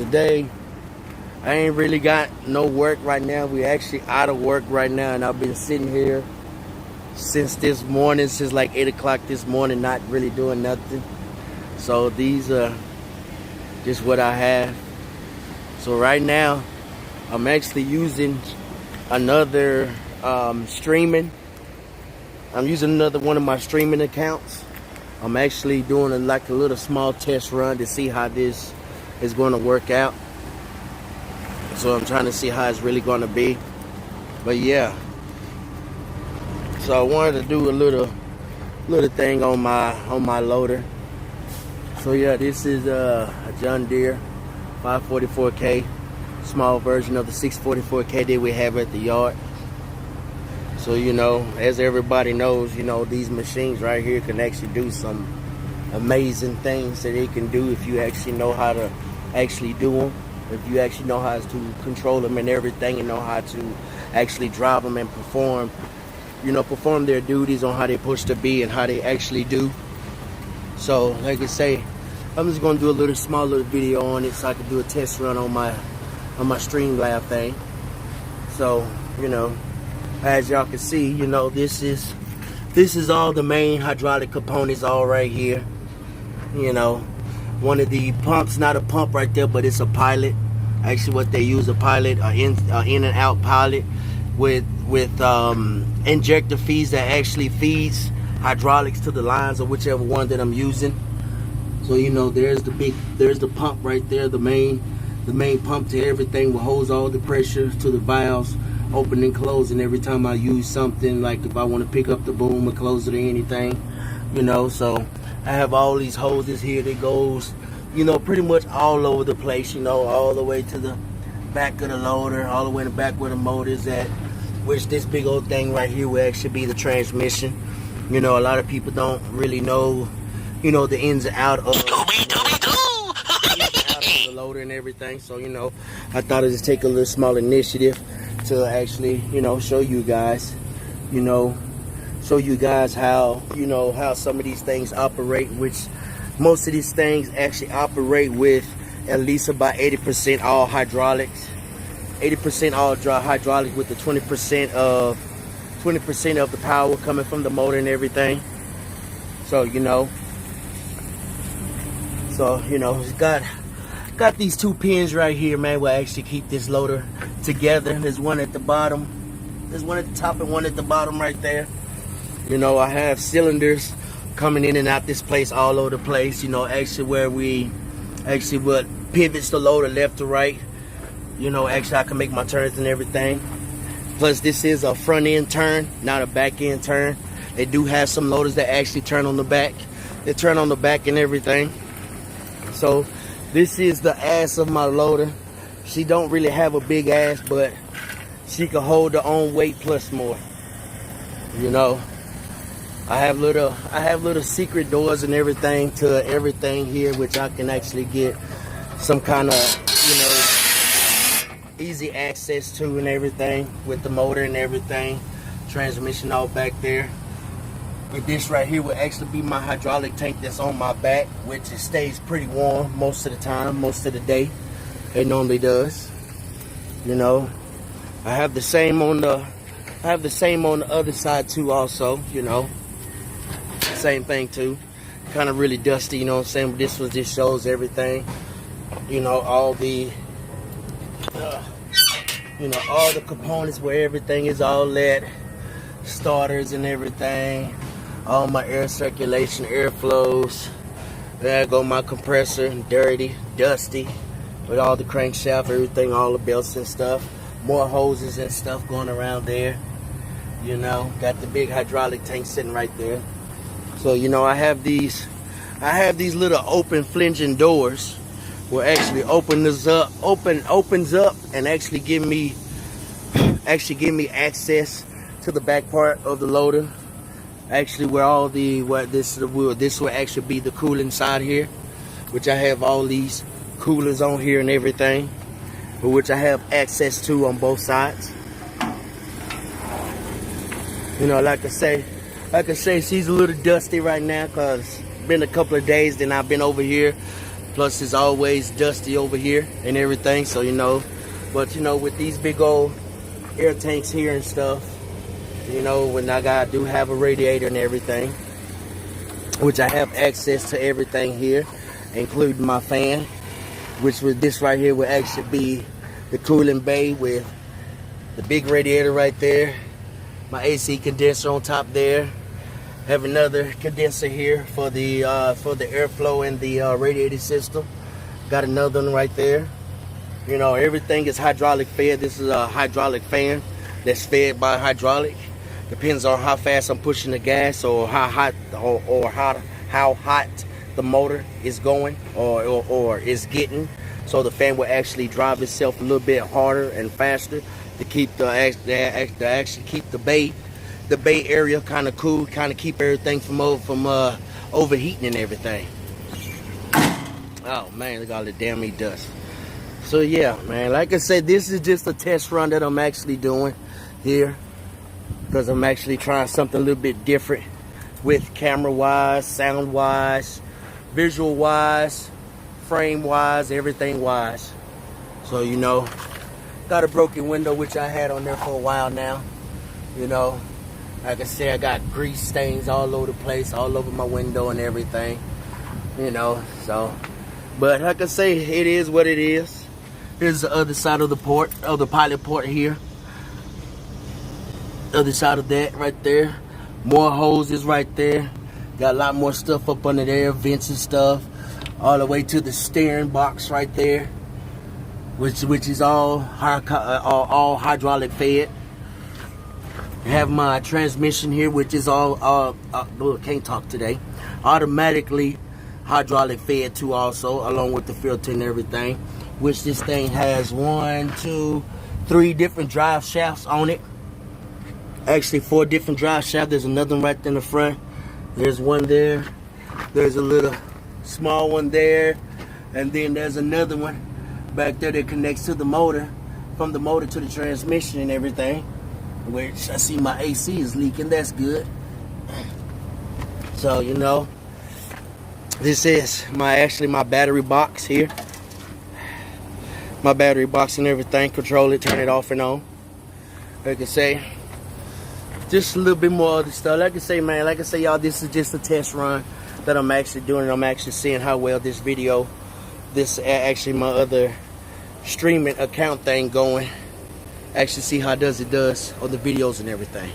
today I ain't really got no work right now. We actually out of work right now, and I've been sitting here since this morning, since like 8 o'clock this morning, not really doing nothing. So these are just what I have. So right now I'm actually using another streaming. I'm using another one of my streaming accounts. I'm actually doing like a little small test run to see how this is going to work out. So I'm trying to see how it's really going to be. But yeah. So I wanted to do a little thing on my loader. So yeah, this is a John Deere 544K, small version of the 644K that we have at the yard. So you know, as everybody knows, you know, these machines right here can actually do some amazing things that they can do if you actually know how to actually do them. If you actually know how to control them and everything, and know how to actually drive them and perform their duties on how they're supposed to be and how they actually do. So like I say, I'm just gonna do a small little video on it so I can do a test run on my Streamlab thing. So, you know, as y'all can see, you know, this is all the main hydraulic components all right here. You know, one of the pumps, not a pump right there, but it's a pilot. Actually what they use, a pilot, in and out pilot with injector feeds that actually feeds hydraulics to the lines or whichever one that I'm using. So you know, there's the pump right there, the main pump to everything, will hold all the pressure to the valves, open and closing every time I use something, like if I want to pick up the boom or close it or anything, you know. So I have all these hoses here that goes, you know, pretty much all over the place, you know, all the way to the back of the loader, all the way to the back where the motor's at, which this big old thing right here will actually be the transmission. You know, a lot of people don't really know, you know, the ins and out of the loader and everything. So, you know, I thought I'd just take a little small initiative to actually, you know, show you guys how, you know, how some of these things operate, which most of these things actually operate with at least about 80% all hydraulics. 80% all hydraulic with the 20% of the power coming from the motor and everything. So you know, it's got these two pins right here, man, will actually keep this loader together. There's one at the bottom, there's one at the top and one at the bottom right there. You know, I have cylinders coming in and out this place all over the place, you know, actually where we actually what pivots the loader left to right. You know, actually I can make my turns and everything. Plus this is a front end turn, not a back end turn. They do have some loaders that actually turn on the back. They turn on the back and everything. So this is the ass of my loader. She don't really have a big ass, but she can hold her own weight plus more. You know, I have little secret doors and everything to everything here, which I can actually get some kind of, you know, easy access to and everything with the motor and everything. Transmission all back there. But this right here will actually be my hydraulic tank that's on my back, which it stays pretty warm most of the time, most of the day. It normally does. You know, I have the same on the other side too also, you know. Same thing too. Kind of really dusty, you know what I'm saying? But this one just shows everything. You know, all the all the components where everything is all at, starters and everything, all my air circulation, air flows. There go my compressor, dirty, dusty, with all the crankshaft, everything, all the belts and stuff, more hoses and stuff going around there. You know, got the big hydraulic tank sitting right there. So you know, I have these little open flinging doors will actually opens up and actually give me access to the back part of the loader. Actually, this will actually be the cooling side here, which I have all these coolers on here and everything, which I have access to on both sides. You know, like I say, she's a little dusty right now because it's been a couple of days. Then I've been over here Plus it's always dusty over here and everything, so you know. But you know, with these big old air tanks here and stuff, you know, when I do have a radiator and everything, which I have access to everything here, including my fan, which with this right here will actually be the cooling bay with the big radiator right there, my AC condenser on top there. Have another condenser here for the airflow in the radiator system. Got another one right there. You know, everything is hydraulic fed. This is a hydraulic fan that's fed by hydraulic. Depends on how fast I'm pushing the gas or how hot how hot the motor is going or is getting. So the fan will actually drive itself a little bit harder and faster to keep actually keep the bay area kind of cool, kind of keep everything from overheating and everything. Oh man, look at all the damn dust. So yeah, man, like I said, this is just a test run that I'm actually doing here, because I'm actually trying something a little bit different with camera wise, sound wise, visual wise, frame wise, everything wise. So you know, got a broken window which I had on there for a while now. You know, like I said, I got grease stains all over the place, all over my window and everything. You know, so, but like I say, it is what it is. Here's the other side of the port, of the pilot port here. Other side of that right there. More hoses right there. Got a lot more stuff up under there, vents and stuff. All the way to the steering box right there, which is all hydraulic fed. Have my transmission here, which is all can't talk today. Automatically hydraulic fed too, also along with the filter and everything. Which this thing has 1, 2, 3 different drive shafts on it. Actually 4 different drive shafts. There's another one right in the front. There's one there. There's a little small one there, and then there's another one back there that connects to the motor, from the motor to the transmission and everything. Which I see my AC is leaking. That's good. So you know, this is my battery box here. My battery box and everything. Control it, turn it off and on. Like I say, just a little bit more other stuff. Like I say, man, like I say, y'all, this is just a test run that I'm actually doing. I'm actually seeing how well this video, actually my other streaming account thing going. Actually see how it does on the videos and everything.